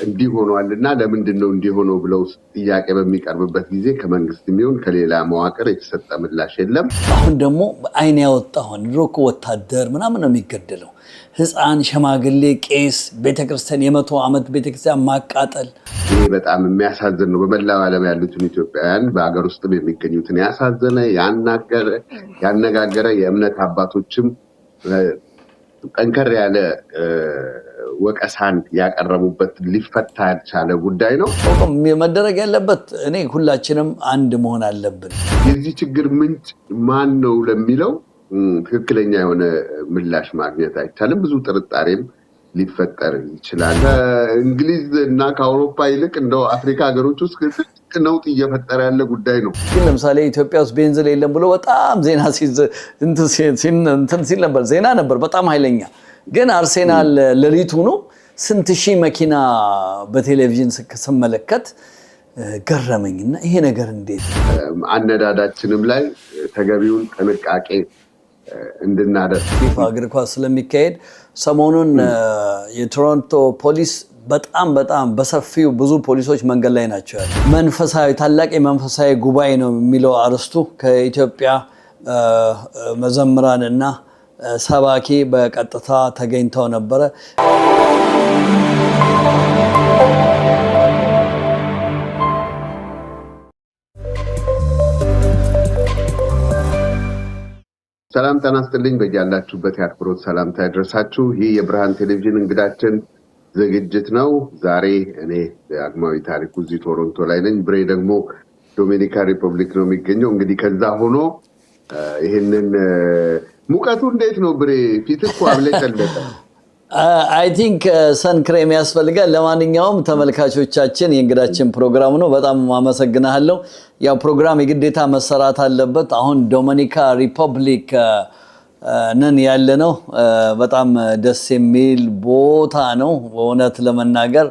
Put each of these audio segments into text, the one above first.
እንዲህ ሆኗልና ለምንድነው እንዲህ ሆኖ ብለው ጥያቄ በሚቀርብበት ጊዜ ከመንግስት የሚሆን ከሌላ መዋቅር የተሰጠ ምላሽ የለም። አሁን ደግሞ አይን ያወጣውን ድሮኮ ወታደር ምናምን ነው የሚገደለው። ህፃን፣ ሸማግሌ፣ ቄስ፣ ቤተክርስቲያን የ100 ዓመት ቤተክርስቲያን ማቃጠል ይሄ በጣም የሚያሳዝን ነው። በመላው ዓለም ያሉትን ኢትዮጵያውያን በአገር ውስጥ የሚገኙትን ያሳዘነ ያነጋገረ የእምነት አባቶችም ጠንከር ያለ ወቀሳን ያቀረቡበት ሊፈታ ያልቻለ ጉዳይ ነው። መደረግ ያለበት እኔ ሁላችንም አንድ መሆን አለብን። የዚህ ችግር ምንጭ ማን ነው ለሚለው ትክክለኛ የሆነ ምላሽ ማግኘት አይቻልም። ብዙ ጥርጣሬም ሊፈጠር ይችላል። ከእንግሊዝ እና ከአውሮፓ ይልቅ እንደው አፍሪካ ሀገሮች ውስጥ ትልቅ ነውጥ እየፈጠረ ያለ ጉዳይ ነው። ግን ለምሳሌ ኢትዮጵያ ውስጥ ቤንዚን የለም ብሎ በጣም ዜና ሲል ነበር። ዜና ነበር በጣም ኃይለኛ። ግን አርሴናል ለሊቱ ነው ስንት ሺህ መኪና በቴሌቪዥን ስመለከት ገረመኝና ይሄ ነገር እንዴት አነዳዳችንም ላይ ተገቢውን ጥንቃቄ እንድናደርግ እግር ኳስ ስለሚካሄድ ሰሞኑን የቶሮንቶ ፖሊስ በጣም በሰፊው ብዙ ፖሊሶች መንገድ ላይ ናቸው ያሉ። መንፈሳዊ ታላቅ የመንፈሳዊ ጉባኤ ነው የሚለው አርስቱ ከኢትዮጵያ መዘምራንና ሰባኪ በቀጥታ ተገኝተው ነበረ። ሰላም ጤና ይስጥልኝ። በያላችሁበት የአክብሮት ሰላምታ ይድረሳችሁ። ይህ የብርሃን ቴሌቪዥን እንግዳችን ዝግጅት ነው። ዛሬ እኔ ዳግማዊ ታሪኩ እዚህ ቶሮንቶ ላይ ነኝ። ብሬ ደግሞ ዶሚኒካ ሪፐብሊክ ነው የሚገኘው። እንግዲህ ከዛ ሆኖ ይሄንን ሙቀቱ እንዴት ነው ብሬ? ፊት እኮ አብለጨለጠ። አይ ቲንክ ሰን ክሬም ያስፈልጋል። ለማንኛውም ተመልካቾቻችን የእንግዳችን ፕሮግራም ነው። በጣም አመሰግናለሁ። ያው ፕሮግራም የግዴታ መሰራት አለበት። አሁን ዶሚኒካ ሪፐብሊክ ነን ያለነው። በጣም ደስ የሚል ቦታ ነው በእውነት ለመናገር።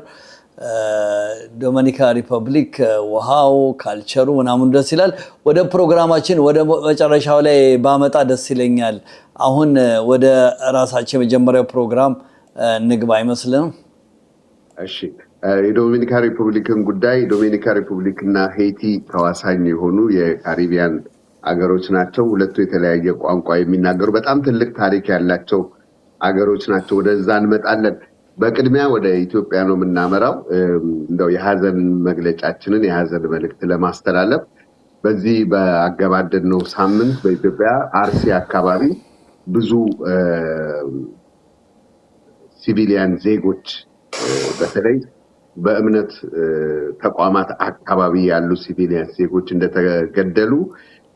ዶሚኒካ ሪፐብሊክ ውሃው፣ ካልቸሩ ምናምን ደስ ይላል። ወደ ፕሮግራማችን ወደ መጨረሻው ላይ ባመጣ ደስ ይለኛል። አሁን ወደ ራሳችን መጀመሪያው ፕሮግራም ንግባ አይመስልም? እሺ፣ የዶሚኒካ ሪፐብሊክን ጉዳይ ዶሚኒካ ሪፐብሊክ እና ሄይቲ ተዋሳኝ የሆኑ የካሪቢያን አገሮች ናቸው። ሁለቱ የተለያየ ቋንቋ የሚናገሩ በጣም ትልቅ ታሪክ ያላቸው አገሮች ናቸው። ወደዛ እንመጣለን። በቅድሚያ ወደ ኢትዮጵያ ነው የምናመራው። እንደው የሀዘን መግለጫችንን የሀዘን መልእክት ለማስተላለፍ በዚህ በአገባደድነው ሳምንት በኢትዮጵያ አርሲ አካባቢ ብዙ ሲቪሊያን ዜጎች በተለይ በእምነት ተቋማት አካባቢ ያሉ ሲቪሊያን ዜጎች እንደተገደሉ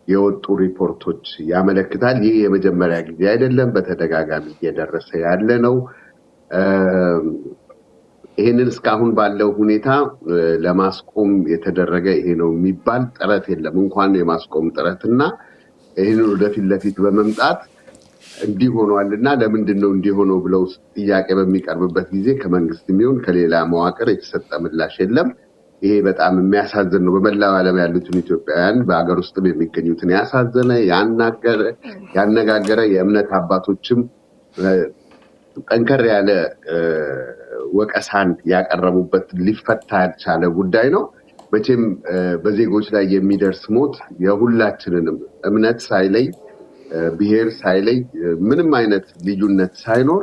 የወጡ ሪፖርቶች ያመለክታል። ይህ የመጀመሪያ ጊዜ አይደለም፣ በተደጋጋሚ እየደረሰ ያለ ነው። ይህንን እስካሁን ባለው ሁኔታ ለማስቆም የተደረገ ይሄ ነው የሚባል ጥረት የለም። እንኳን የማስቆም ጥረትና ይህንን ወደፊት ለፊት በመምጣት እንዲህ ሆኗልና ለምንድነው እንዲህ ሆኖ ብለው ጥያቄ በሚቀርብበት ጊዜ ከመንግስት የሚሆን ከሌላ መዋቅር የተሰጠ ምላሽ የለም። ይሄ በጣም የሚያሳዝን ነው። በመላው ዓለም ያሉትን ኢትዮጵያውያን በአገር ውስጥ የሚገኙትን ያሳዘነ ያነጋገረ የእምነት አባቶችም ጠንከር ያለ ወቀሳን ያቀረቡበት ሊፈታ ያልቻለ ጉዳይ ነው። መቼም በዜጎች ላይ የሚደርስ ሞት የሁላችንንም እምነት ሳይለይ ብሔር ሳይለይ ምንም አይነት ልዩነት ሳይኖር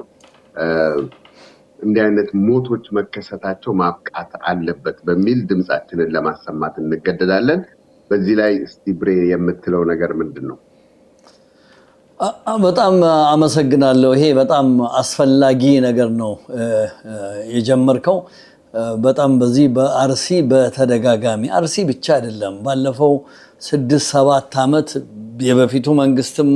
እንዲህ አይነት ሞቶች መከሰታቸው ማብቃት አለበት በሚል ድምጻችንን ለማሰማት እንገደዳለን። በዚህ ላይ እስቲ ብሬ የምትለው ነገር ምንድነው? በጣም አመሰግናለሁ። ይሄ በጣም አስፈላጊ ነገር ነው የጀመርከው። በጣም በዚህ በአርሲ በተደጋጋሚ አርሲ ብቻ አይደለም፣ ባለፈው 6-7 ዓመት የበፊቱ መንግስትም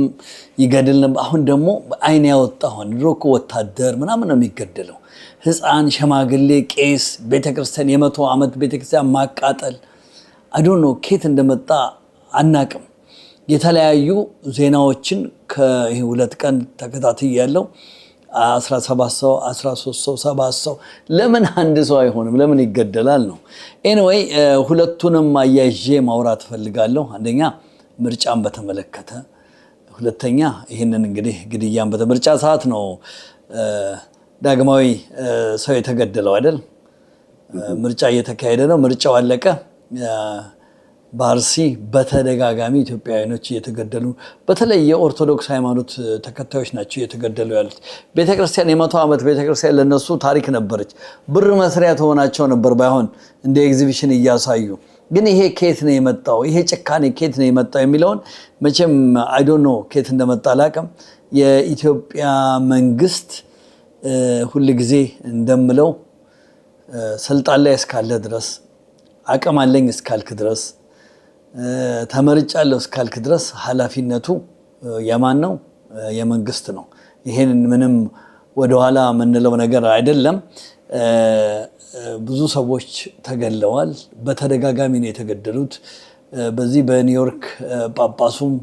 ይገድል ነበር። አሁን ደግሞ አይን ያወጣውን ድሮኮ ወታደር ምናምን ነው የሚገደለው። ህፃን፣ ሸማግሌ፣ ቄስ፣ ቤተክርስቲያን የ100 ዓመት ቤተክርስቲያን ማቃጠል አይ ዶንት ኖ ከየት እንደመጣ አናቅም። የተለያዩ ዜናዎችን ከ2 ቀን ተከታትያለሁ። 17 ሰው 13 ሰው 7 ሰው ለምን አንድ ሰው አይሆንም? ለምን ይገደላል ነው። ኤኒዌይ ሁለቱንም አያይዤ ማውራት ፈልጋለሁ። አንደኛ ምርጫን በተመለከተ፣ ሁለተኛ ይሄንን እንግዲህ ግድያን በምርጫ ሰዓት ነው ዳግማዊ ሰው የተገደለው አይደል? ምርጫ እየተካሄደ ነው። ምርጫው አለቀ። በአርሲ በተደጋጋሚ ኢትዮጵያውያኖች እየተገደሉ በተለይ የኦርቶዶክስ ሃይማኖት ተከታዮች ናቸው እየተገደሉ ያሉት። ቤተክርስቲያን የ100 ዓመት ቤተክርስቲያን ለነሱ ታሪክ ነበረች። ብር መስሪያ ተሆናቸው ነበር ባይሆን እንደ ኤግዚቢሽን እያሳዩ። ግን ይሄ ኬት ነው የመጣው? ይሄ ጭካኔ ኬት ነው የመጣው የሚለውን መቼም አይ ዶንት ኖ ኬት እንደመጣ አላውቅም። የኢትዮጵያ መንግስት ሁልጊዜ እንደምለው ስልጣን ላይ እስካለ ድረስ አቅም አለኝ እስካልክ ድረስ ተመርጫለሁ እስካልክ ድረስ ኃላፊነቱ የማን ነው? የመንግስት ነው። ይሄን ምንም ወደኋላ የምንለው ነገር አይደለም። ብዙ ሰዎች ተገለዋል። በተደጋጋሚ ነው የተገደሉት። በዚህ በኒውዮርክ ጳጳሱም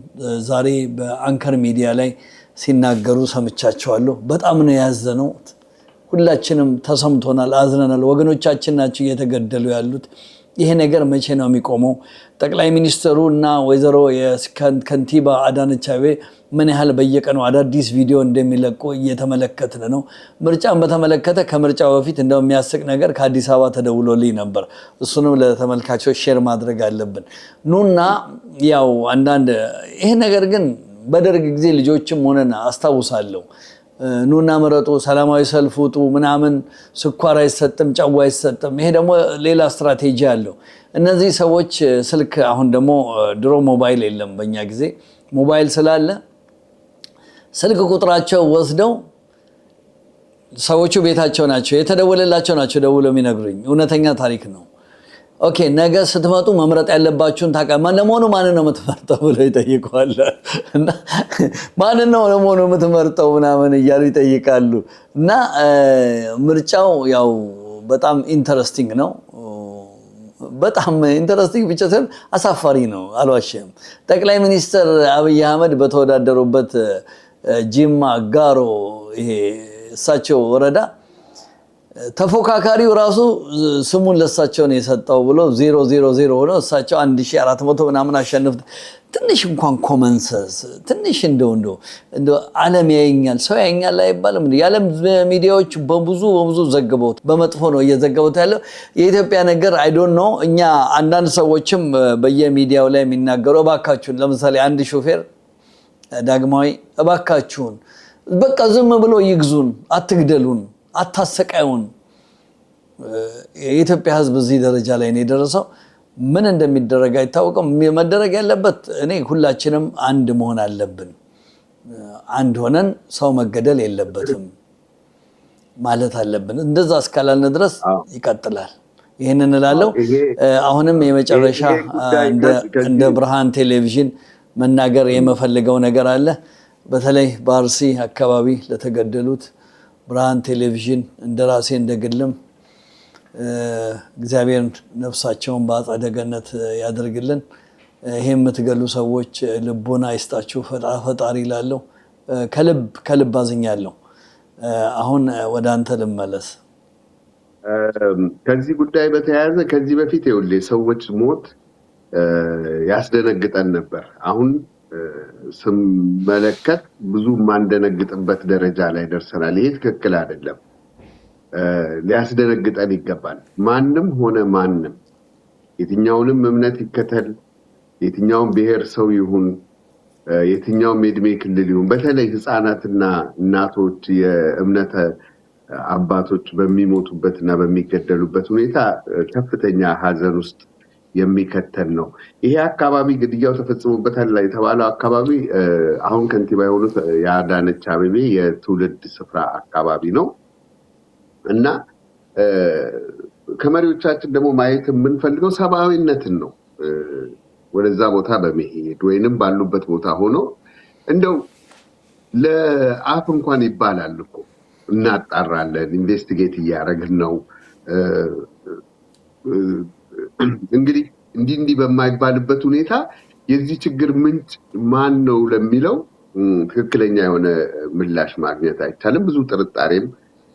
ዛሬ በአንከር ሚዲያ ላይ ሲናገሩ ሰምቻቸዋለሁ። በጣም ነው ያዘነው። ሁላችንም ተሰምቶናል፣ አዝነናል። ወገኖቻችን ናቸው እየተገደሉ ያሉት። ይሄ ነገር መቼ ነው የሚቆመው? ጠቅላይ ሚኒስትሩ እና ወይዘሮ ከንቲባ አዳነች አቤቤ ምን ያህል በየቀኑ አዳዲስ ቪዲዮ እንደሚለቁ እየተመለከትን ነው። ምርጫን በተመለከተ ከምርጫው በፊት እንደው የሚያስቅ ነገር ከአዲስ አበባ ተደውሎልኝ ነበር። እሱንም ለተመልካቾች ሼር ማድረግ አለብን። ኑና ያው አንዳንድ ይሄ ነገር ግን በደርግ ጊዜ ልጆችም ሆነን አስታውሳለሁ። ኑና ምረጡ፣ ሰላማዊ ሰልፍ ውጡ ምናምን፣ ስኳር አይሰጥም፣ ጨው አይሰጥም። ይሄ ደግሞ ሌላ ስትራቴጂ አለው። እነዚህ ሰዎች ስልክ አሁን ደግሞ ድሮ ሞባይል የለም፣ በእኛ ጊዜ ሞባይል ስላለ ስልክ ቁጥራቸው ወስደው ሰዎቹ ቤታቸው ናቸው የተደወለላቸው ናቸው ደውለው የሚነግሩኝ። እውነተኛ ታሪክ ነው። ኦኬ ነገ ስትመጡ መምረጥ ያለባችሁን ታውቃለህ። ለመሆኑ ማንን ነው የምትመርጠው ብለው ይጠይቃሉ። እና ማንን ነው ለመሆኑ የምትመርጠው ምናምን እያሉ ይጠይቃሉ። እና ምርጫው ያው በጣም ኢንተረስቲንግ ነው። በጣም ኢንተረስቲንግ ብቻ ሳይሆን አሳፋሪ ነው፣ አልዋሽም። ጠቅላይ ሚኒስትር አብይ አህመድ በተወዳደሩበት ጂማ ጋሮ ይሄ እሳቸው ወረዳ ተፎካካሪው ራሱ ስሙን ለሳቸው ነው የሰጠው ብሎ 000 ሆኖ እሳቸው 1400 ምናምን አሸንፈው። ትንሽ እንኳን ኮመን ሰንስ ትንሽ እንደው ዓለም ያየኛል ሰው ያየኛል አይባልም እንዴ? የዓለም ሚዲያዎች በብዙ ዘግበውት በመጥፎ ነው እየዘገቡት ያለው የኢትዮጵያ ነገር። አይ ዶንት ኖ። እኛ አንዳንድ ሰዎችም በየሚዲያው ላይ የሚናገሩ እባካችሁን፣ ለምሳሌ አንድ ሾፌር ዳግማዊ እባካችሁን በቃ ዝም ብሎ ይግዙን፣ አትግደሉን፣ አታሰቃዩን። የኢትዮጵያ ሕዝብ እዚህ ደረጃ ላይ ነው የደረሰው። ምን እንደሚደረግ አይታወቅም። መደረግ ያለበት እኔ ሁላችንም አንድ መሆን አለብን። አንድ ሆነን ሰው መገደል የለበትም ማለት አለብን። እንደዛ እስካላልን ድረስ ይቀጥላል። ይህንን እላለሁ። አሁንም የመጨረሻ እንደ ብርሃን ቴሌቪዥን መናገር የምፈልገው ነገር አለ። በተለይ በአርሲ አካባቢ ለተገደሉት ብርሃን ቴሌቪዥን እንደራሴ እንደግልም እግዚአብሔር ነፍሳቸውን በአጸደ ገነት ያደርግልን። ይሄ የምትገሉ ሰዎች ልቦና ይስጣችሁ ፈጣሪ ይላለሁ። ከልብ አዝኛለሁ። አሁን ወደ አንተ ልመለስ። ከዚህ ጉዳይ በተያያዘ ከዚህ በፊት ይኸውልህ ሰዎች ሞት ያስደነግጠን ነበር። አሁን ስመለከት ብዙ ማንደነግጥበት ደረጃ ላይ ደርሰናል። ይሄ ትክክል አይደለም። ሊያስደነግጠን ይገባል። ማንም ሆነ ማንም የትኛውንም እምነት ይከተል፣ የትኛውም ብሔር ሰው ይሁን፣ የትኛውም የእድሜ ክልል ይሁን፣ በተለይ ህፃናትና እናቶች የእምነት አባቶች በሚሞቱበትና በሚገደሉበት ሁኔታ ከፍተኛ ሀዘን ውስጥ የሚከተል ነው። ይሄ አካባቢ ግድያው ተፈጽሞበታል የተባለው አካባቢ አሁን ከንቲባ የሆኑት የአዳነች አቤቤ የትውልድ ስፍራ አካባቢ ነው እና ከመሪዎቻችን ደግሞ ማየት የምንፈልገው ሰብአዊነትን ነው። ወደዛ ቦታ በመሄድ ወይንም ባሉበት ቦታ ሆኖ እንደው ለአፍ እንኳን ይባላል እኮ እናጣራለን፣ ኢንቨስቲጌት እያደረግን ነው። እንግዲህ እንዲህ በማይባልበት ሁኔታ የዚህ ችግር ምንጭ ማን ነው ለሚለው ትክክለኛ የሆነ ምላሽ ማግኘት አይቻልም። ብዙ ጥርጣሬም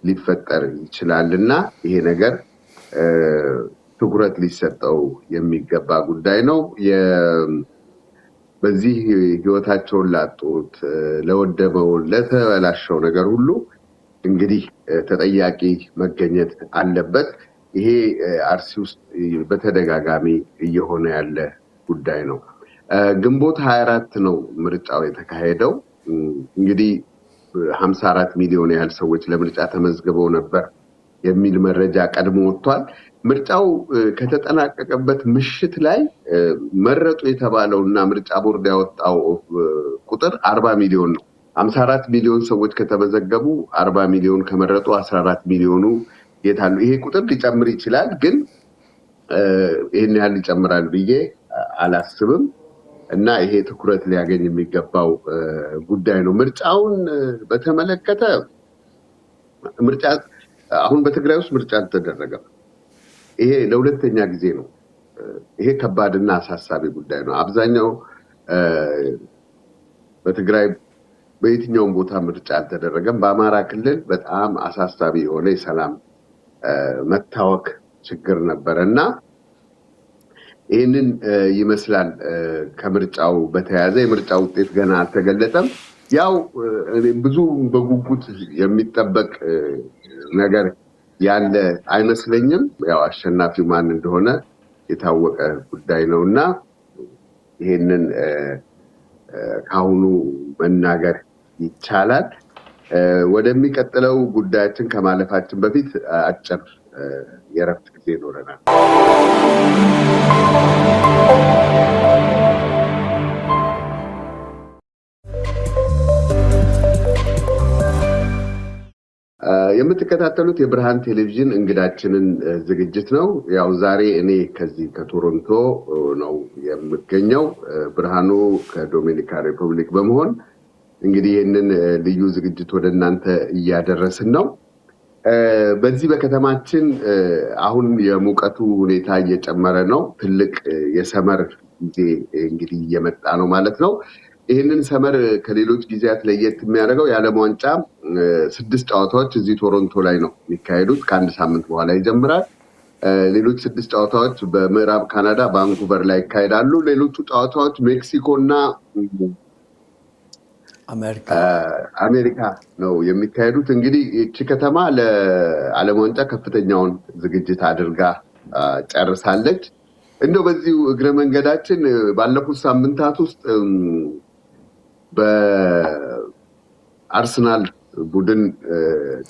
ሊፈጠር ይችላል እና ይሄ ነገር ትኩረት ሊሰጠው የሚገባ ጉዳይ ነው። በዚህ ህይወታቸውን ላጡት፣ ለወደመው፣ ለተበላሸው ነገር ሁሉ እንግዲህ ተጠያቂ መገኘት አለበት። ይሄ አርሲ ውስጥ በተደጋጋሚ እየሆነ ያለ ጉዳይ ነው። ግንቦት 24 ነው ምርጫው የተካሄደው። እንግዲህ 54 ሚሊዮን ያህል ሰዎች ለምርጫ ተመዝግበው ነበር የሚል መረጃ ቀድሞ ወጥቷል። ምርጫው ከተጠናቀቀበት ምሽት ላይ መረጡ የተባለውና ምርጫ ቦርድ ያወጣው ቁጥር 40 ሚሊዮን ነው። 54 ሚሊዮን ሰዎች ከተመዘገቡ 40 ሚሊዮን ከመረጡ 14 ሚሊዮኑ የታሉ? ይሄ ቁጥር ሊጨምር ይችላል፣ ግን ይሄን ያህል ይጨምራል ብዬ አላስብም እና ይሄ ትኩረት ሊያገኝ የሚገባው ጉዳይ ነው። ምርጫውን በተመለከተ ምርጫ አሁን በትግራይ ውስጥ ምርጫ አልተደረገም። ይሄ ለሁለተኛ ጊዜ ነው። ይሄ ከባድና አሳሳቢ ጉዳይ ነው። አብዛኛው በትግራይ በየትኛውም ቦታ ምርጫ አልተደረገም። በአማራ ክልል በጣም አሳሳቢ የሆነ የሰላም መታወክ ችግር ነበረ እና ይህንን ይመስላል። ከምርጫው በተያያዘ የምርጫ ውጤት ገና አልተገለጸም። ያው ብዙ በጉጉት የሚጠበቅ ነገር ያለ አይመስለኝም። ያው አሸናፊው ማን እንደሆነ የታወቀ ጉዳይ ነው እና ይሄንን ካሁኑ መናገር ይቻላል። ወደሚቀጥለው ጉዳያችን ከማለፋችን በፊት አጭር የእረፍት ጊዜ ይኖረናል። የምትከታተሉት የብርሃን ቴሌቪዥን እንግዳችንን ዝግጅት ነው። ያው ዛሬ እኔ ከዚህ ከቶሮንቶ ነው የምገኘው። ብርሃኑ ከዶሚኒካ ሪፐብሊክ በመሆን እንግዲህ ይህንን ልዩ ዝግጅት ወደ እናንተ እያደረስን ነው። በዚህ በከተማችን አሁን የሙቀቱ ሁኔታ እየጨመረ ነው። ትልቅ የሰመር ጊዜ እንግዲህ እየመጣ ነው ማለት ነው። ይህንን ሰመር ከሌሎች ጊዜያት ለየት የሚያደርገው የዓለም ዋንጫ 6 ጨዋታዎች እዚህ ቶሮንቶ ላይ ነው የሚካሄዱት። ከአንድ ሳምንት በኋላ ይጀምራል። ሌሎች 6 ጨዋታዎች በምዕራብ ካናዳ ቫንኩቨር ላይ ይካሄዳሉ። ሌሎቹ ጨዋታዎች ሜክሲኮ እና አሜሪካ ነው የሚካሄዱት። እንግዲህ ይቺ ከተማ ለዓለም ዋንጫ ከፍተኛውን ዝግጅት አድርጋ ጨርሳለች። እንደው በዚሁ እግረ መንገዳችን ባለፉት ሳምንታት ውስጥ በአርሰናል ቡድን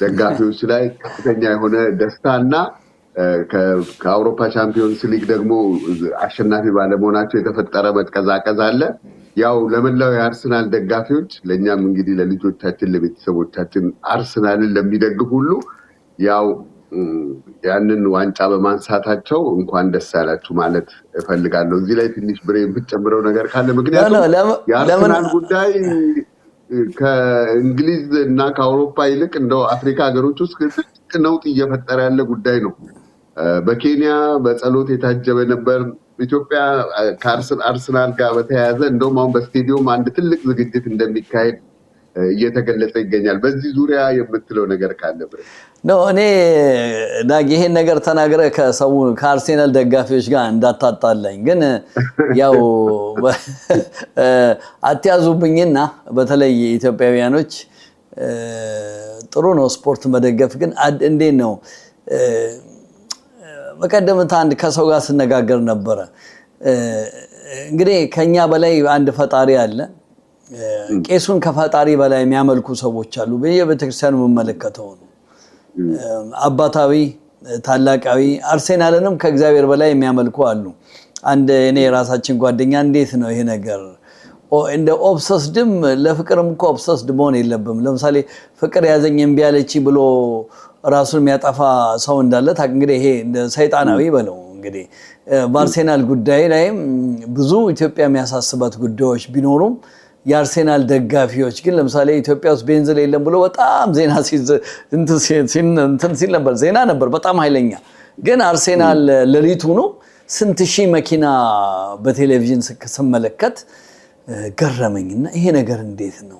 ደጋፊዎች ላይ ከፍተኛ የሆነ ደስታ እና ከአውሮፓ ቻምፒዮንስ ሊግ ደግሞ አሸናፊ ባለመሆናቸው የተፈጠረ መቀዛቀዝ አለ። ያው ለመላው የአርሰናል ደጋፊዎች፣ ለእኛም እንግዲህ ለልጆቻችን፣ ለቤተሰቦቻችን አርሰናልን ለሚደግፉ ሁሉ ያው ያንን ዋንጫ በማንሳታቸው እንኳን ደስ ያላችሁ ማለት እፈልጋለሁ። እዚህ ላይ ትንሽ ብሬ የምትጨምረው ነገር ካለ? ምክንያቱም የአርሰናል ጉዳይ ከእንግሊዝ እና ከአውሮፓ ይልቅ እንደው አፍሪካ ሀገሮች ውስጥ ትልቅ ነውጥ እየፈጠረ ያለ ጉዳይ ነው። በኬንያ በጸሎት የታጀበ ነበር። ኢትዮጵያ ከአርሰናል ጋር በተያያዘ እንደውም አሁን በስቴዲየም አንድ ትልቅ ዝግጅት እንደሚካሄድ እየተገለጸ ይገኛል። በዚህ ዙሪያ የምትለው ነገር ካለ? እኔ ዳግ ይሄን ነገር ተናግረ ከአርሴናል ደጋፊዎች ጋር እንዳታጣላኝ፣ ግን ያው አትያዙብኝና በተለይ ኢትዮጵያውያኖች ጥሩ ነው ስፖርት መደገፍ፣ ግን እንዴት ነው? በቀደምት አንድ ከሰው ጋር ስነጋገር ነበረ። እንግዲህ ከኛ በላይ አንድ ፈጣሪ አለ። ቄሱን ከፈጣሪ በላይ የሚያመልኩ ሰዎች አሉ። በየቤተክርስቲያኑ የምመለከተው ነው። አባታዊ፣ ታላቃዊ፣ አርሴናልንም ከእግዚአብሔር በላይ የሚያመልኩ አሉ። አንድ እኔ የራሳችን ጓደኛ እንዴት ነው ይሄ ነገር እንደ ኦብሰስድም ለፍቅርም እኮ ኦብሰስድ መሆን የለብም። ለምሳሌ ፍቅር ያዘኝ እምቢ አለች ብሎ ራሱን የሚያጠፋ ሰው እንዳለ እንግዲህ ይሄ እንደ ሰይጣናዊ በለው። እንግዲህ በአርሴናል ጉዳይ ላይም ብዙ ኢትዮጵያ የሚያሳስባት ጉዳዮች ቢኖሩም የአርሴናል ደጋፊዎች ግን ለምሳሌ ኢትዮጵያ ውስጥ ቤንዚን የለም ብሎ በጣም ዜና ሲል ነበር። ዜና ነበር በጣም ኃይለኛ። ግን አርሴናል ሌሊቱ ነው ስንት ሺህ መኪና በቴሌቪዥን ስመለከት ገረመኝና ይሄ ነገር እንዴት ነው?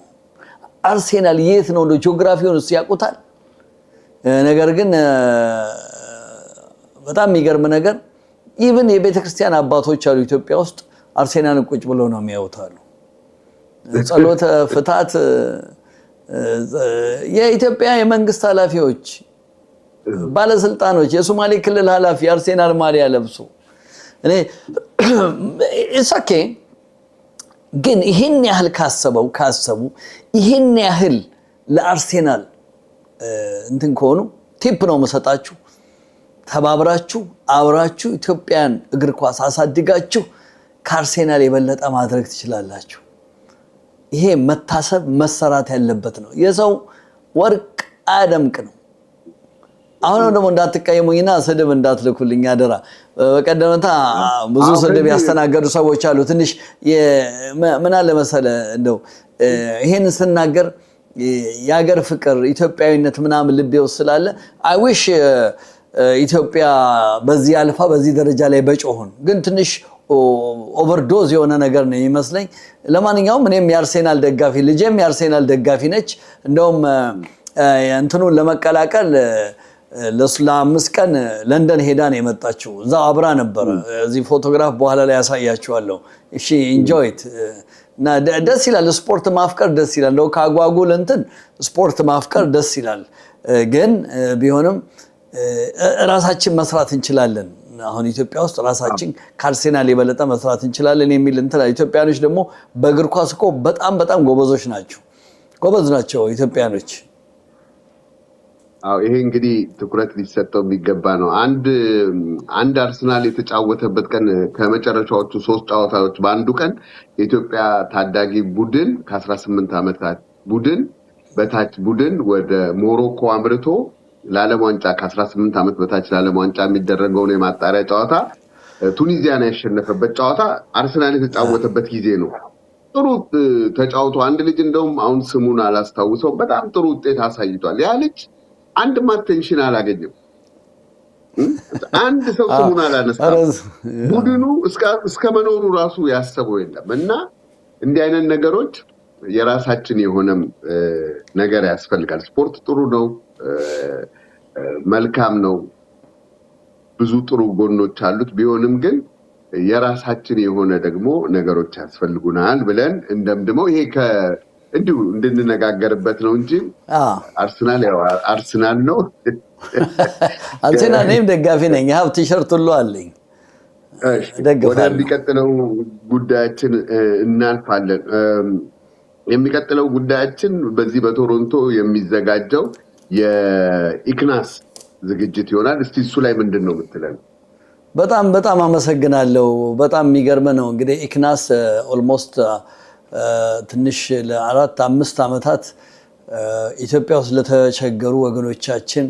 አርሴናል የት ነው? ጂኦግራፊውን ያውቁታል። ነገር ግን በጣም የሚገርም ነገር ኢቭን የቤተክርስቲያን አባቶች አሉ ኢትዮጵያ ውስጥ አርሴናልን ቁጭ ብለው ነው የሚያዩታሉ። ጸሎተ ፍታት የኢትዮጵያ የመንግስት ኃላፊዎች ባለስልጣኖች የሶማሌ ክልል ኃላፊ አርሴናል ማሊያ ለብሶ እኔ እሳኬ ግን ይሄን ያህል ካሰቡ ይሄን ያህል ለአርሴናል እንትን ከሆኑ ቲፕ ነው መሰጣችሁ ተባብራችሁ አብራችሁ ኢትዮጵያን እግር ኳስ አሳድጋችሁ ከአርሴናል የበለጠ ማድረግ ትችላላችሁ ይሄ መታሰብ መሰራት ያለበት ነው የሰው ወርቅ አያደምቅ ነው አሁን ደግሞ እንዳትቀየሙኝና ስድብ እንዳትልኩልኝ አደራ በቀደምታ ብዙ ስድብ ያስተናገዱ ሰዎች አሉ ትንሽ ምን አለ መሰለ እንደው ይሄን ስናገር ያገር ፍቅር ኢትዮጵያዊነት ምናምን ልቤ ውስጥ ስላለ አይ ዊሽ ኢትዮጵያ በዚህ አልፋ በዚህ ደረጃ ላይ በጮሁን ግን ትንሽ ኦቨርዶዝ የሆነ ነገር ነው ይመስለኝ ለማንኛውም እኔም የአርሴናል ደጋፊ ልጄም የአርሴናል ደጋፊ ነች እንደውም እንትኑን ለመቀላቀል ለ5 ቀን ለንደን ሄዳ ነው የመጣችው እዛው አብራ ነበር እዚህ ፎቶግራፍ በኋላ ላይ ያሳያችኋለሁ እሺ ኢንጆይ ኢት እና ደስ ይላል ስፖርት ማፍቀር ደስ ይላል ነው ካጓጉል እንትን ስፖርት ማፍቀር ደስ ይላል ግን ቢሆንም ራሳችን መስራት እንችላለን አሁን ኢትዮጵያ ውስጥ ራሳችን ከአርሴናል የበለጠ መስራት እንችላለን የሚል እንትን ኢትዮጵያኖች ደግሞ በእግር ኳስ እኮ በጣም ጎበዞች ናቸው ኢትዮጵያኖች ይሄ እንግዲህ ትኩረት ሊሰጠው የሚገባ ነው አንድ አርሰናል የተጫወተበት ቀን ከመጨረሻዎቹ 3 ጨዋታዎች በአንዱ ቀን የኢትዮጵያ ታዳጊ ቡድን ከ18 ዓመታት ቡድን በታች ቡድን ወደ ሞሮኮ አምርቶ ለዓለም ዋንጫ ከ18 ዓመት በታች ለዓለም ዋንጫ የሚደረገው ነው የማጣሪያ ጨዋታ ቱኒዚያን ያሸነፈበት ጨዋታ አርሰናል የተጫወተበት ጊዜ ነው ጥሩ ተጫውቶ አንድ ልጅ እንደውም አሁን ስሙን አላስታውሰው በጣም ጥሩ ውጤት አሳይቷል ያ ልጅ አንድ ማቴንሽን አላገኘም አንድ ሰው ስሙን አላነሳም ቡድኑ እስከ መኖሩ ራሱ ያሰበው የለም እና እንዲህ አይነት ነገሮች የራሳችን የሆነም ነገር ያስፈልጋል ስፖርት ጥሩ ነው መልካም ነው ብዙ ጥሩ ጎኖች አሉት ቢሆንም ግን የራሳችን የሆነ ደግሞ ነገሮች ያስፈልጉናል ብለን እንደምድመው ይሄ እንዲሁ እንድንነጋገርበት ነው እንጂ አርሰናል ነው አርሰናል ነኝ ደጋፊ ነኝ ሀብ ቲሸርት ሁሉ አለኝ ወደሚቀጥለው ጉዳያችን እናልፋለን የሚቀጥለው ጉዳያችን በዚህ በቶሮንቶ የሚዘጋጀው የኢክናስ ዝግጅት ይሆናል እስቲ እሱ ላይ ምንድነው የምትለን በጣም አመሰግናለሁ በጣም የሚገርም ነው እንግዲህ ኢክናስ ኦልሞስት ትንሽ ለ4-5 አመታት ኢትዮጵያ ውስጥ ለተቸገሩ ወገኖቻችን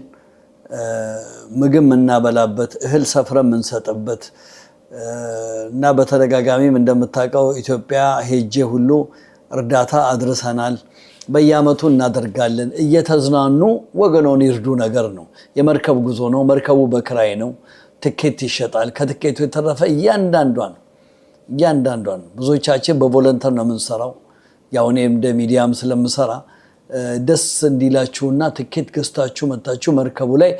ምግብ እናበላበት እህል ሰፍረን እንሰጥበት እና በተደጋጋሚም እንደምታውቀው ኢትዮጵያ ሄጄ ሁሉ እርዳታ አድርሰናል በየአመቱ እናደርጋለን እየተዝናኑ ወገኖን ይርዱ ነገር ነው የመርከብ ጉዞ ነው መርከቡ በክራይ ነው ትኬት ይሸጣል ከትኬቱ የተረፈ እያንዳንዷን ብዙዎቻችን በቮለንተር ነው የምንሰራው ያው እኔ እንደ ሚዲያም ስለምሰራ ደስ እንዲላችሁና ትኬት ገዝታችሁ መጣችሁ መርከቡ ላይ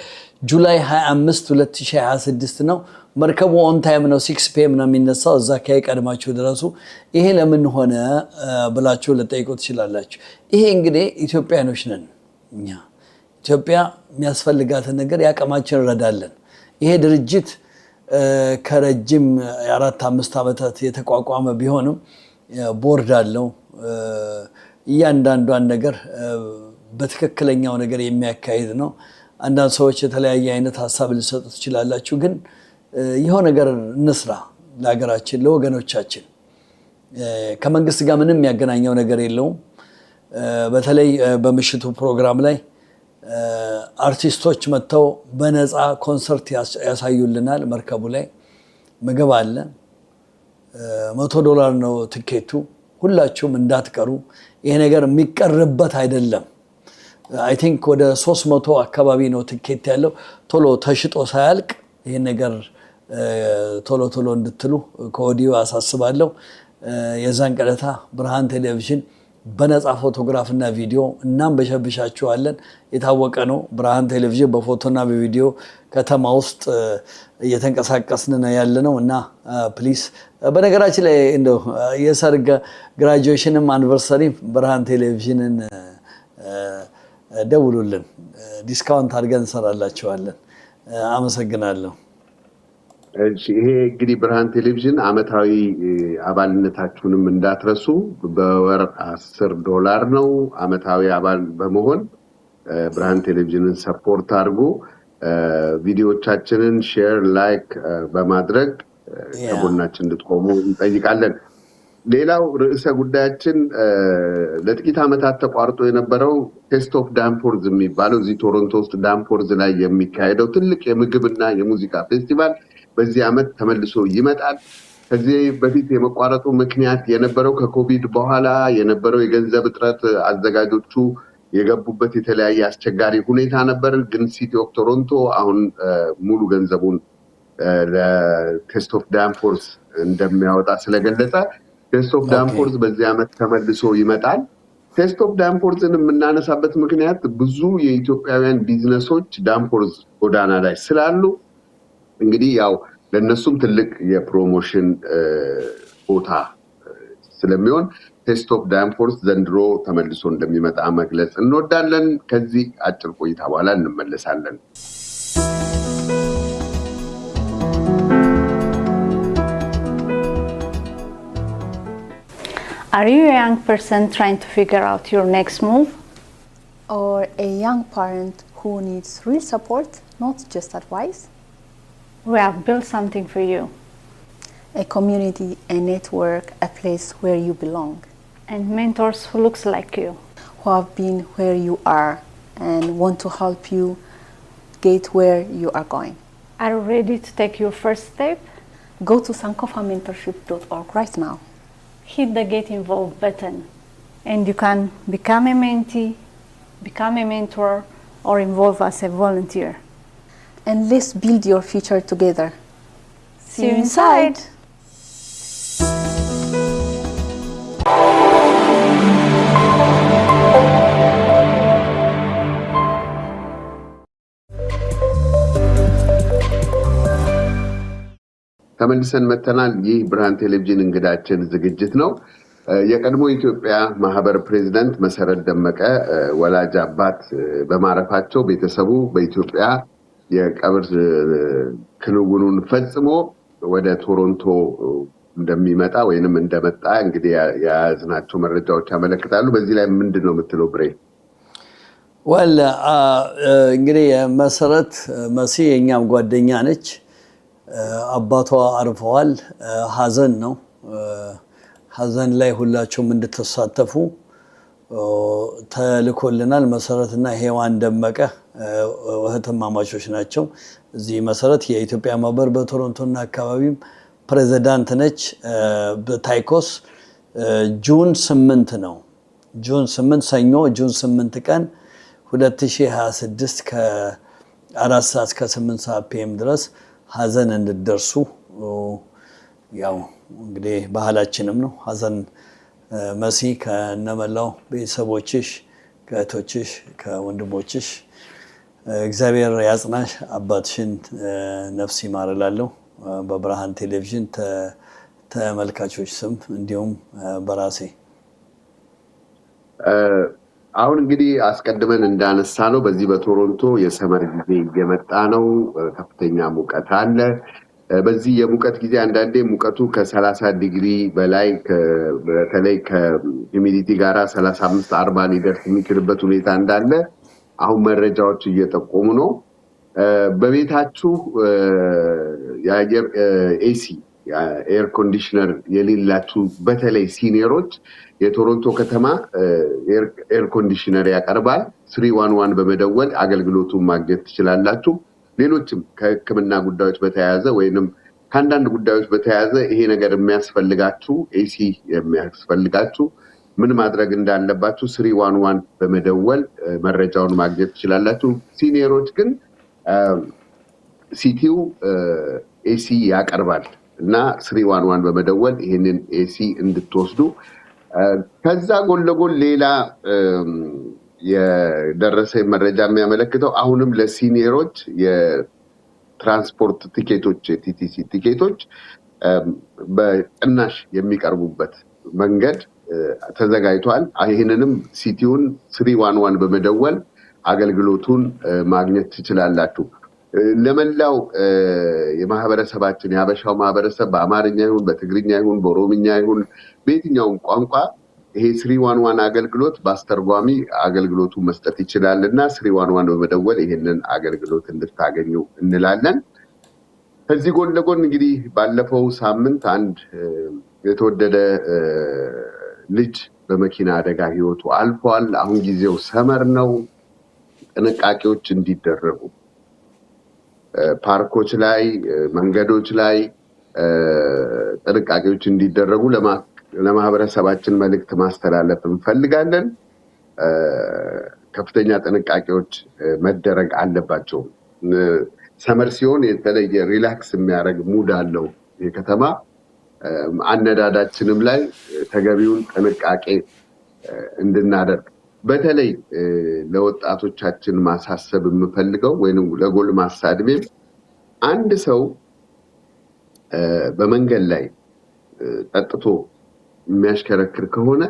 ጁላይ 25 2026 ነው መርከቡ ኦን ታይም ነው 6 PM ነው የሚነሳው እዛ ቀድማችሁ ድረሱ ይሄ ለምን ሆነ ብላችሁ ለጠይቁ ትችላላችሁ ይሄ እንግዲህ ኢትዮጵያኖች ነን እኛ ኢትዮጵያ የሚያስፈልጋትን ነገር ያቀማችን እንረዳለን ይሄ ድርጅት ከረጅም 4-5 አመታት የተቋቋመ ቢሆንም ቦርድ አለው እያንዳንዷን ነገር በትክክለኛው ነገር የሚያካሂድ ነው አንዳንድ ሰዎች የተለያየ አይነት ሐሳብ ሊሰጡ ትችላላችሁ ግን ይሄው ነገር እንስራ ለሀገራችን ለወገኖቻችን ከመንግስት ጋር ምንም ያገናኘው ነገር የለውም በተለይ በምሽቱ ፕሮግራም ላይ አርቲስቶች መተው በነፃ ኮንሰርት ያሳዩልናል መርከቡ ላይ ምግብ አለ $100 ነው ትኬቱ ሁላችሁም እንዳትቀሩ ይሄ ነገር የሚቀርበት አይደለም አይ ቲንክ ወደ 300 አካባቢ ነው ትኬት ያለው ቶሎ ተሽጦ ሳያልቅ ይሄ ነገር ቶሎ እንድትሉ ከወዲሁ አሳስባለሁ የዛን ቀለታ ብርሃን ቴሌቪዥን በነፃ ፎቶግራፍና ቪዲዮ እናም በሸብሻችኋለን የታወቀ ነው ብርሃን ቴሌቪዥን በፎቶና በቪዲዮ ከተማ ውስጥ እየተንቀሳቀስን ነው ያለነው እና ፕሊስ በነገራችን ላይ እንደው የሰርግ ግራጁዌሽንም አንቨርሰሪ ብርሃን ቴሌቪዥንን ደውሉልን ዲስካውንት አድርገን እንሰራላችኋለን አመሰግናለሁ ይሄ እንግዲህ ብርሃን ቴሌቪዥን አመታዊ አባልነታችሁንም እንዳትረሱ በወር $10 ነው አመታዊ አባል በመሆን ብርሃን ቴሌቪዥንን ሰፖርት አድርጉ ቪዲዮዎቻችንን ሼር ላይክ በማድረግ ከጎናችን እንድትቆሙ እንጠይቃለን ሌላው ርዕሰ ጉዳያችን ለጥቂት አመታት ተቋርጦ የነበረው ቴስት ኦፍ ዳንፎርዝ የሚባለው እዚህ ቶሮንቶ ውስጥ ዳንፎርዝ ላይ የሚካሄደው ትልቅ የምግብና የሙዚቃ ፌስቲቫል በዚህ አመት ተመልሶ ይመጣል ከዚህ በፊት የመቋረጡ ምክንያት የነበረው ከኮቪድ በኋላ የነበረው የገንዘብ እጥረት አዘጋጆቹ የገቡበት የተለያየ አስቸጋሪ ሁኔታ ነበር ግን ሲቲ ኦፍ ቶሮንቶ አሁን ሙሉ ገንዘቡን ለቴስት ኦፍ ዳንፎርዝ እንደሚያወጣ ስለገለጸ ቴስት ኦፍ ዳንፎርዝ በዚህ አመት ተመልሶ ይመጣል ቴስት ኦፍ ዳንፎርዝን የምናነሳበት ምክንያት ብዙ የኢትዮጵያውያን ቢዝነሶች ዳንፎርዝ ጎዳና ላይ ስላሉ እንግዲህ ያው ለነሱም ትልቅ የፕሮሞሽን ቦታ ስለሚሆን ቴስት ኦፍ ዳንፎርዝ ዘንድሮ ተመልሶ እንደሚመጣ መግለጽ እንወዳለን ከዚህ አጭር ቆይታ በኋላ እንመለሳለን Are you a young person trying to figure out your next move? Or a young parent who needs real support, not just advice? We have built something for you. A community, a network, a place where you belong. And mentors who looks like you. Who have been where you are and want to help you get where you are going. Are you ready to take your first step? Go to sankofamentorship.org right now. Hit the Get Involved button and you can become a mentee, become a mentor, or involve as a volunteer. And let's build your future together. See you inside! ተመልሰን መተናል ይህ ብርሃን ቴሌቪዥን እንግዳችን ዝግጅት ነው የቀድሞ ኢትዮጵያ ማህበር ፕሬዝዳንት መሰረት ደመቀ ወላጅ አባት በማረፋቸው ቤተሰቡ በኢትዮጵያ የቀብር ክንውኑን ፈጽሞ ወደ ቶሮንቶ እንደሚመጣ ወይንም እንደመጣ እንግዲህ ያዝናቸው መረጃዎች ያመለክታሉ በዚህ ላይ ምንድነው የምትለው ብሬ ወላ እንግዲህ መሰረት መሲ የኛም ጓደኛ ነች አባቷ አርፈዋል ሐዘን ነው ሐዘን ላይ ሁላችሁም እንድትሳተፉ ተልኮልናል መሰረትና ሄዋን ደመቀ እህትማማቾች ናቸው እዚህ መሰረት የኢትዮጵያ ማህበር በቶሮንቶና አካባቢም ፕሬዝዳንት ነች በታይኮስ ጁን 8 ነው ጁን 8 ሰኞ ጁን 8 ቀን 2026 ከ4 ሰዓት እስከ 8 ሰዓት ፒኤም ድረስ ሐዘን እንድደርሱ ያው እንግዲህ ባህላችንም ነው ሐዘን መሲ ከነመላው ቤተሰቦችሽ ከእህቶችሽ ከወንድሞችሽ እግዚአብሔር ያጽናሽ አባትሽን ነፍስ ይማርላለሁ በብርሃን ቴሌቪዥን ተመልካቾች ስም እንዲሁም በራሴ አሁን እንግዲህ አስቀድመን እንዳነሳ ነው በዚህ በቶሮንቶ የሰመር ጊዜ እየመጣ ነው ከፍተኛ ሙቀት አለ በዚህ የሙቀት ጊዜ አንዳንዴ ሙቀቱ ከ30 ዲግሪ በላይ በተለይ ከሂዩሚዲቲ ጋራ 35 40 ሊደርስ የሚችልበት ሁኔታ እንዳለ አሁን መረጃዎች እየጠቆሙ ነው በቤታችሁ የአየር ኤሲ ኤር ኮንዲሽነር የሌላችሁ በተለይ ሲኒየሮች የቶሮንቶ ከተማ ኤር ኮንዲሽነር ያቀርባል 311 በመደወል አገልግሎቱን ማግኘት ትችላላችሁ ሌሎችም ከህክምና ጉዳዮች በተያያዘ ወይንም ከአንዳንድ ጉዳዮች በተያያዘ ይሄ ነገር የሚያስፈልጋችሁ ኤሲ የሚያስፈልጋችሁ ምን ማድረግ እንዳለባችሁ 311 በመደወል መረጃውን ማግኘት ትችላላችሁ ሲኒየሮች ግን ሲቲው ኤሲ ያቀርባል እና 311 በመደወል ይሄንን ኤሲ እንድትወስዱ ከዛ ጎን ለጎን ሌላ የደረሰ መረጃ የሚያመለክተው አሁንም ለሲኒየሮች የትራንስፖርት ቲኬቶች ቲቲሲ ቲኬቶች በቅናሽ የሚቀርቡበት መንገድ ተዘጋጅቷል ይሄንንም ሲቲውን 311 በመደወል አገልግሎቱን ማግኘት ትችላላችሁ። ለመላው የማህበረሰባችን የሀበሻው ማህበረሰብ በአማርኛ ይሁን በትግርኛ ይሁን በኦሮምኛ ይሁን በየትኛውም ቋንቋ ይሄ 311 አገልግሎት በአስተርጓሚ አገልግሎቱ መስጠት ይችላልና 311 በመደወል ይሄንን አገልግሎት እንድታገኙ እንላለን። ከዚህ ጎን ለጎን እንግዲህ ባለፈው ሳምንት አንድ የተወደደ ልጅ በመኪና አደጋ ህይወቱ አልፏል። አሁን ጊዜው ሰመር ነው። ጥንቃቄዎች እንዲደረጉ ፓርኮች ላይ መንገዶች ላይ ጥንቃቄዎች እንዲደረጉ ለማህበረሰባችን መልእክት ማስተላለፍ እንፈልጋለን። ከፍተኛ ጥንቃቄዎች መደረግ አለባቸው። ሰመር ሲሆን የተለየ ሪላክስ የሚያደርግ ሙድ አለው የከተማ አነዳዳችንም ላይ ተገቢውን ጥንቃቄ እንድናደርግ በተለይ ለወጣቶቻችን ማሳሰብ የምፈልገው ወይንም ለጎልማሳ ዕድሜም አንድ ሰው በመንገድ ላይ ጠጥቶ የሚያሽከረክር ከሆነ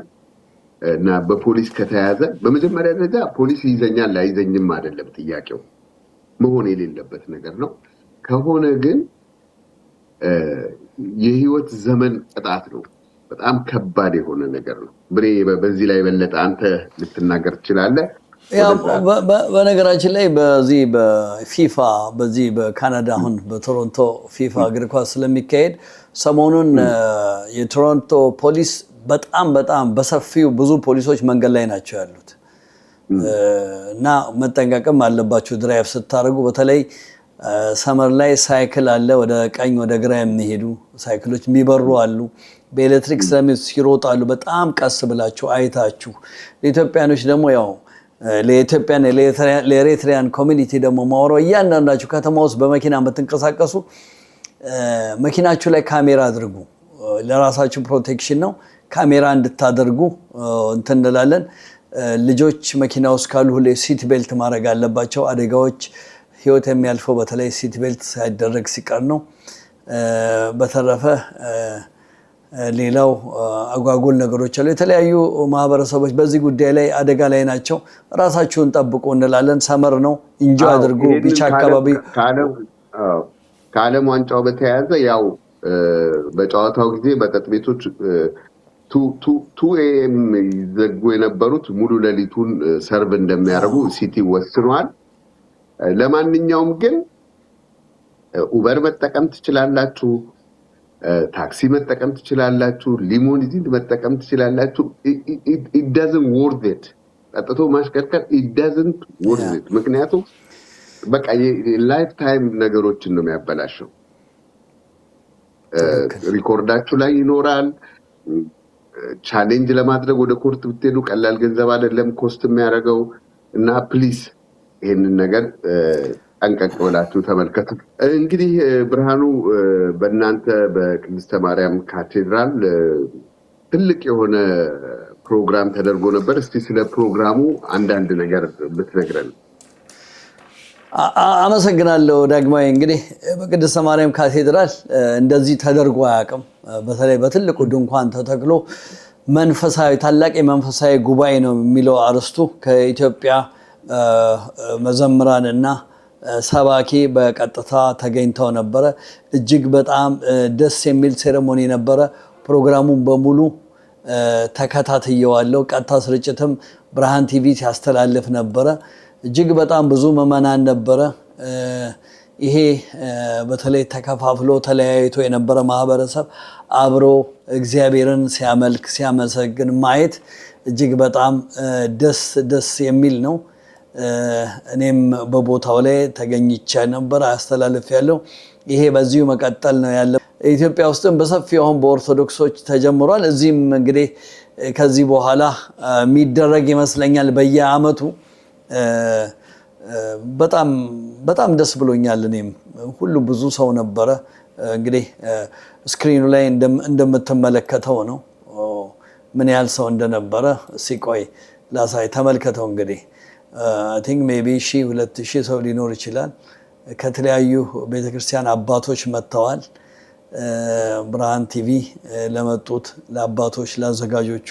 እና በፖሊስ ከተያዘ በመጀመሪያ ደረጃ ፖሊስ ይዘኛል አይዘኝም አይደለም ጥያቄው፣ መሆን የሌለበት ነገር ነው። ከሆነ ግን የህይወት ዘመን ቅጣት ነው። በጣም ከባድ የሆነ ነገር ነው። ብሬ በዚህ ላይ በለጠ አንተ ልትናገር ትችላለህ። በነገራችን ላይ በዚህ በፊፋ በዚህ በካናዳ አሁን በቶሮንቶ ፊፋ እግር ኳስ ስለሚካሄድ ሰሞኑን የቶሮንቶ ፖሊስ በጣም በሰፊው ብዙ ፖሊሶች መንገድ ላይ ናቸው ያሉት እና መጠንቀቅም አለባቸው ድራይቭ ስታደርጉ። በተለይ ሰመር ላይ ሳይክል አለ፣ ወደ ቀኝ ወደ ግራ የሚሄዱ ሳይክሎች የሚበሩ አሉ፣ በኤሌክትሪክ ስለሚሮጣሉ በጣም ቀስ ብላችሁ አይታችሁ። ለኢትዮጵያኖች ደግሞ ያው ለኢትዮጵያን ለኤሪትሪያን ኮሚኒቲ ደግሞ ማወራው እያንዳንዳችሁ ከተማ ውስጥ በመኪና የምትንቀሳቀሱ መኪናችሁ ላይ ካሜራ አድርጉ። ለራሳችሁ ፕሮቴክሽን ነው፣ ካሜራ እንድታደርጉ እንትን እንላለን። ልጆች መኪና ውስጥ ካሉ ሁሌ ሲት ቤልት ማድረግ አለባቸው። አደጋዎች ህይወት የሚያልፈው በተለይ ሲት ቤልት ሳይደረግ ሲቀር ነው። በተረፈ ሌላው አጓጉል ነገሮች አሉ። የተለያዩ ማህበረሰቦች በዚህ ጉዳይ ላይ አደጋ ላይ ናቸው። ራሳችሁን ጠብቁ እንላለን። ሰመር ነው፣ ኢንጆይ አድርጉ። ቢቻ አካባቢ ከዓለም ዋንጫው በተያያዘ ያው በጨዋታው ጊዜ መጠጥ ቤቶች 2 AM ይዘጉ የነበሩት ሙሉ ሌሊቱን ሰርቭ እንደሚያደርጉ ሲቲ ወስኗል። ለማንኛውም ግን ኡበር መጠቀም ትችላላችሁ፣ ታክሲ መጠቀም ትችላላችሁ፣ ሊሞዚን መጠቀም ትችላላችሁ። it doesn't worth it። ጠጥቶ ማሽከርከር it doesn't worth it። ምክንያቱም በቃ የላይፍ ታይም ነገሮችን ነው የሚያበላሸው። ሪኮርዳችሁ ላይ ይኖራል። ቻሌንጅ ለማድረግ ወደ ኮርት ብትሄዱ ቀላል ገንዘብ አይደለም ኮስት የሚያደርገው እና ፕሊዝ ይህንን ነገር ጠንቀቅ ብላችሁ ተመልከቱ። እንግዲህ ብርሃኑ በእናንተ በቅድስተ ማርያም ካቴድራል ትልቅ የሆነ ፕሮግራም ተደርጎ ነበር። እስቲ ስለ ፕሮግራሙ አንዳንድ ነገር ብትነግረን። አመሰግናለሁ ዳግማዊ። እንግዲህ በቅድስተ ማርያም ካቴድራል እንደዚህ ተደርጎ አያውቅም። በተለይ በትልቁ ድንኳን ተተክሎ መንፈሳዊ ታላቅ የመንፈሳዊ ጉባኤ ነው የሚለው አርስቱ ከኢትዮጵያ መዘምራንና ሰባኪ በቀጥታ ተገኝተው ነበረ። እጅግ በጣም ደስ የሚል ሴሬሞኒ ነበረ። ፕሮግራሙን በሙሉ ተከታትየዋለሁ። ቀጥታ ስርጭትም ብርሃን ቲቪ ሲያስተላልፍ ነበረ። እጅግ በጣም ብዙ ምዕመናን ነበረ። ይሄ በተለይ ተከፋፍሎ ተለያይቶ የነበረ ማህበረሰብ አብሮ እግዚአብሔርን ሲያመልክ ሲያመሰግን ማየት እጅግ በጣም ደስ የሚል ነው። እኔም በቦታው ላይ ተገኝቼ ነበር፣ አስተላልፍ ያለው። ይሄ በዚሁ መቀጠል ነው ያለው። ኢትዮጵያ ውስጥም በሰፊው አሁን በኦርቶዶክሶች ተጀምሯል። እዚህም እንግዲህ ከዚህ በኋላ የሚደረግ ይመስለኛል በየአመቱ። በጣም ደስ ብሎኛል። እኔም ሁሉ ብዙ ሰው ነበረ። እንግዲህ ስክሪኑ ላይ እንደምትመለከተው ነው ምን ያህል ሰው እንደነበረ። ሲቆይ ላሳይ፣ ተመልከተው። እንግዲህ አይ ቲንክ ሜቢ 1000-2000 ሰው ሊኖር ይችላል። ከተለያዩ ቤተክርስቲያን አባቶች መጥተዋል። ብርሃን ቲቪ ለመጡት ለአባቶች ለአዘጋጆቹ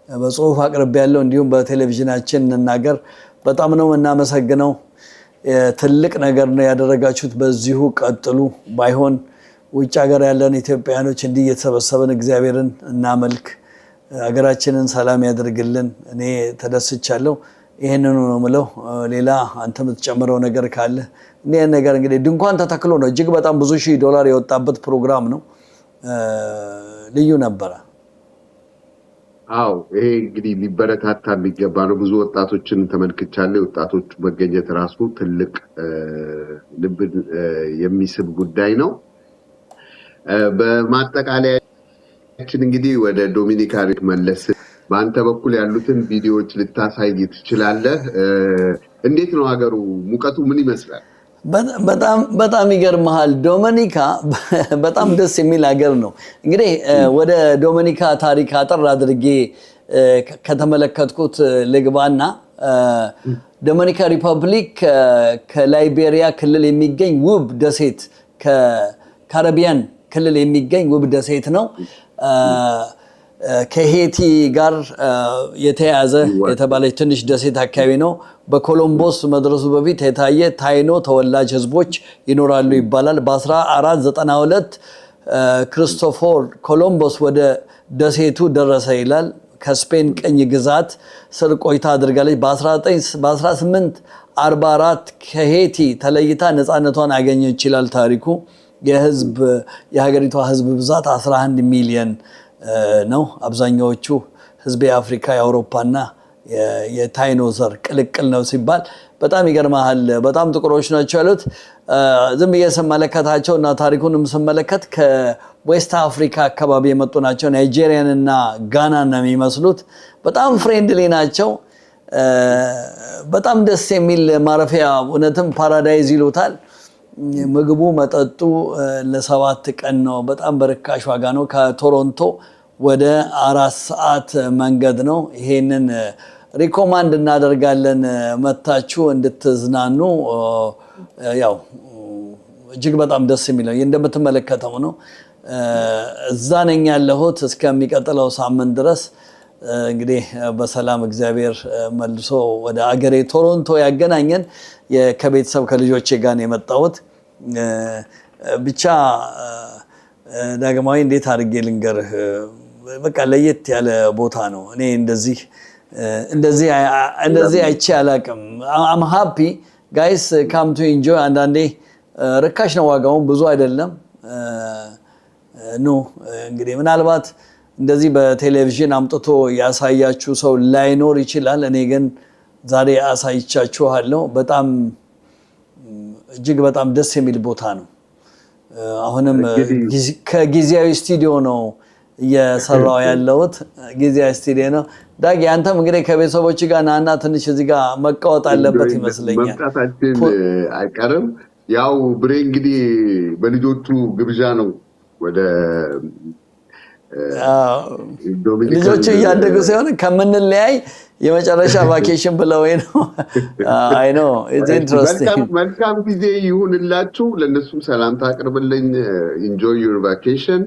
በጽሁፍ አቅርቤ ያለው፣ እንዲሁም በቴሌቪዥናችን እንናገር በጣም ነው እናመሰግነው። ትልቅ ነገር ነው ያደረጋችሁት። በዚሁ ቀጥሉ። ባይሆን ውጭ ሀገር ያለን ኢትዮጵያኖች እንዲህ እየተሰበሰበን እግዚአብሔርን እናመልክ፣ ሀገራችንን ሰላም ያደርግልን። እኔ ተደስቻለሁ። ይሄንኑ ነው የምለው። ሌላ አንተ የምትጨምረው ነገር ካለ? እንዲህ ነገር እንግዲህ ድንኳን ተተክሎ ነው እጅግ በጣም ብዙ $1000 የወጣበት ፕሮግራም ነው። ልዩ ነበረ። አዎ ይሄ እንግዲህ ሊበረታታ የሚገባ ነው። ብዙ ወጣቶችን ተመልክቻለሁ። ወጣቶቹ መገኘት ራሱ ትልቅ ልብ የሚስብ ጉዳይ ነው። በማጠቃለያችን እንግዲህ ወደ ዶሚኒካ መለስ፣ በአንተ በኩል ያሉትን ቪዲዮዎች ልታሳይ ትችላለህ? እንዴት ነው ሀገሩ? ሙቀቱ ምን ይመስላል? በጣም ይገርምሃል። ዶሚኒካ በጣም ደስ የሚል ሀገር ነው። እንግዲህ ወደ ዶሚኒካ ታሪክ አጠር አድርጌ ከተመለከትኩት ልግባና ዶሚኒካ ሪፐብሊክ ከላይቤሪያ ክልል የሚገኝ ውብ ደሴት፣ ከካሪቢያን ክልል የሚገኝ ውብ ደሴት ነው። ከሄቲ ጋር የተያዘ የተባለች ትንሽ ደሴት አካባቢ ነው። በኮሎምቦስ መድረሱ በፊት የታየ ታይኖ ተወላጅ ህዝቦች ይኖራሉ ይባላል። በ1492 ክርስቶፎር ኮሎምቦስ ወደ ደሴቱ ደረሰ ይላል። ከስፔን ቅኝ ግዛት ስር ቆይታ አድርጋለች። በ1844 ከሄቲ ተለይታ ነፃነቷን አገኘች ይላል ታሪኩ። የሀገሪቷ ህዝብ ብዛት 11 ሚሊዮን ነው። አብዛኛዎቹ ህዝብ የአፍሪካ የአውሮፓና የታይኖ ዘር ቅልቅል ነው ሲባል በጣም ይገርማል። በጣም ጥቁሮች ናቸው ያሉት። ዝም ብዬ ስመለከታቸው እና ታሪኩንም ስመለከት ከዌስት አፍሪካ አካባቢ የመጡ ናቸው። ናይጄሪያን እና ጋናን ነው የሚመስሉት። በጣም ፍሬንድሊ ናቸው። በጣም ደስ የሚል ማረፊያ፣ እውነትም ፓራዳይዝ ይሉታል። ምግቡ መጠጡ ለ7 ቀን ነው። በጣም በርካሽ ዋጋ ነው። ከቶሮንቶ ወደ 4 ሰዓት መንገድ ነው። ይሄንን ሪኮማንድ እናደርጋለን መታችሁ እንድትዝናኑ። ያው እጅግ በጣም ደስ የሚለው እንደምትመለከተው ነው። እዛ ነኝ ያለሁት እስከሚቀጥለው ሳምንት ድረስ። እንግዲህ በሰላም እግዚአብሔር መልሶ ወደ አገሬ ቶሮንቶ ያገናኘን። ከቤተሰብ ከልጆቼ ጋር ነው የመጣሁት። ብቻ ዳግማዊ እንዴት አድርጌ ልንገርህ፣ በቃ ለየት ያለ ቦታ ነው። እኔ እንደዚህ አይቼ አላቅም። አም ሃፒ ጋይስ ካም ቱ ኢንጆይ። አንዳንዴ ርካሽ ነው ዋጋውን፣ ብዙ አይደለም። እንግዲህ ምናልባት እንደዚህ በቴሌቪዥን አምጥቶ ያሳያችሁ ሰው ላይኖር ይችላል። እኔ ግን ዛሬ አሳይቻችኋለሁ። በጣም እጅግ በጣም ደስ የሚል ቦታ ነው። አሁንም ከጊዜያዊ ስቱዲዮ ነው እየሰራው ያለሁት። ጊዜያዊ ስቱዲዮ ነው። ዳጊ አንተም እንግዲህ ከቤተሰቦች ጋር ናና ትንሽ እዚህ ጋር መቃወጥ አለበት ይመስለኛል። መምጣታችን አይቀርም። ያው ብሬ እንግዲህ በልጆቹ ግብዣ ነው ወደ ልጆቹ እያደጉ ሲሆን ከምንለያይ የመጨረሻ ቫኬሽን ብለው ነው። አይ ኖ ኢትስ ኢንትረስቲንግ። መልካም ጊዜ ይሁንላችሁ። ለነሱም ሰላምታ አቅርብልኝ። ኢንጆይ ዩር ቫኬሽን።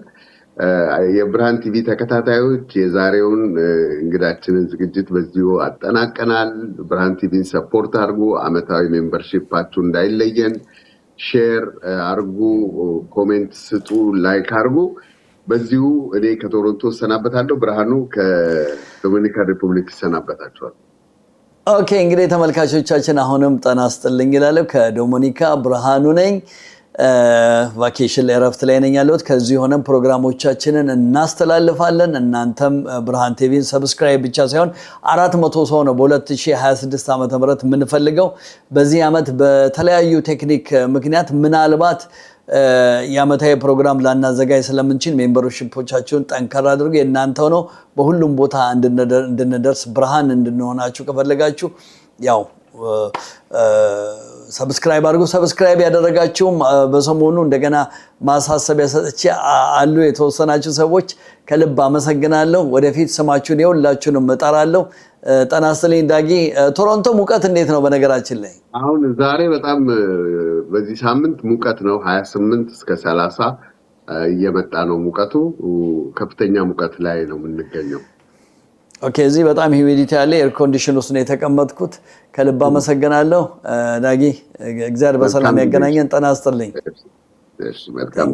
የብርሃን ቲቪ ተከታታዮች የዛሬውን እንግዳችንን ዝግጅት በዚሁ አጠናቀናል። ብርሃን ቲቪን ሰፖርት አድርጉ። አመታዊ ሜምበርሺፓችሁ እንዳይለየን። ሼር አድርጉ፣ ኮሜንት ስጡ፣ ላይክ አድርጉ። በዚሁ እኔ ከቶሮንቶ እሰናበታለሁ። ብርሃኑ ከዶሚኒካን ሪፐብሊክ ይሰናበታችኋል። ኦኬ እንግዲህ ተመልካቾቻችን አሁንም ጤና ይስጥልኝ እላለሁ። ከዶሚኒካ ብርሃኑ ነኝ። ቫኬሽን ላይ ረፍት ላይ ነኝ ያለሁት። ከዚህ ሆነን ፕሮግራሞቻችንን እናስተላልፋለን። እናንተም ብርሃን ቲቪን ሰብስክራይብ ብቻ ሳይሆን 400 ሰው ነው በ2026 ዓ.ም የምንፈልገው። በዚህ ዓመት በተለያዩ ቴክኒክ ምክንያት ምናልባት የዓመታዊ ፕሮግራም ላናዘጋጅ ስለምንችል ሜምበርሺፖቻችሁን ጠንከር አድርጉ። የእናንተው ነው። በሁሉም ቦታ እንድንደርስ ብርሃን እንድንሆናችሁ ከፈለጋችሁ ያው ሰብስክራይብ አድርጉ። ሰብስክራይብ ያደረጋችሁም በሰሞኑ እንደገና ማሳሰቢያ ሰጥቼ አሉ የተወሰናችሁ ሰዎች ከልብ አመሰግናለሁ። ወደፊት ስማችሁን የሁላችሁንም እጠራለሁ። ጤና ይስጥልኝ ዳጊ። ቶሮንቶ ሙቀት እንዴት ነው? በነገራችን ላይ አሁን ዛሬ በጣም በዚህ ሳምንት ሙቀት ነው። 28 እስከ 30 እየመጣ ነው ሙቀቱ። ከፍተኛ ሙቀት ላይ ነው የምንገኘው። ኦኬ እዚህ በጣም ሂዩሚዲቲ አለ ኤር ኮንዲሽን ውስጥ ነው የተቀመጥኩት ከልብ አመሰግናለሁ ዳጊ እግዚአብሔር በሰላም ያገናኘን ጤና ይስጥልኝ እሺ መልካም